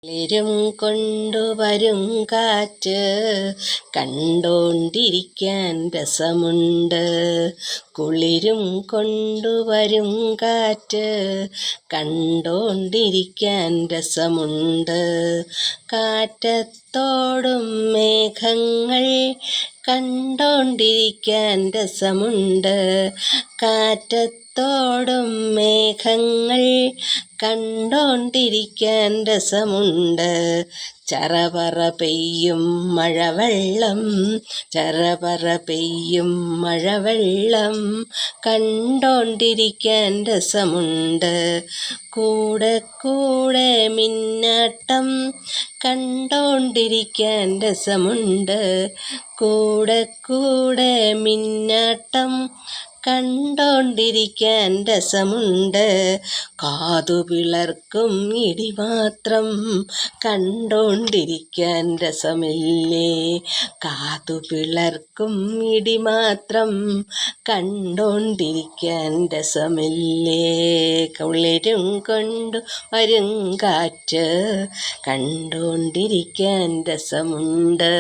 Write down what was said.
കുളിരും കൊണ്ടുവരും കാറ്റ് കണ്ടോണ്ടിരിക്കാൻ രസമുണ്ട്. കുളിരും കൊണ്ടുവരും കാറ്റ് കണ്ടോണ്ടിരിക്കാൻ രസമുണ്ട്. കാറ്റത്തോടും മേഘങ്ങൾ കണ്ടോണ്ടിരിക്കാൻ രസമുണ്ട്. കാറ്റത്തോടും മേഘങ്ങൾ കണ്ടോണ്ടിരിക്കാൻ രസമുണ്ട്. ചറപറ പെയ്യും മഴവെള്ളം, ചറപറ പെയ്യും മഴവെള്ളം കണ്ടോണ്ടിരിക്കാൻ രസമുണ്ട്. കൂടെ കൂടെ മിന്നാട്ടം കണ്ടോണ്ടിരിക്കാൻ രസമുണ്ട്. കൂടെ കൂടെ മിന്നാട്ടം കണ്ടോണ്ടിരിക്കാൻ രസമുണ്ട്. കാതുപിളർക്കും ഇടിമാത്രം കണ്ടോണ്ടിരിക്കാൻ രസമില്ലേ? കാതുപിളർക്കും ഇടിമാത്രം കണ്ടോണ്ടിരിക്കാൻ രസമില്ലേ? കുളിരും കൊണ്ടു വരും കാറ്റ് കണ്ടോണ്ടിരിക്കാൻ രസമുണ്ട്.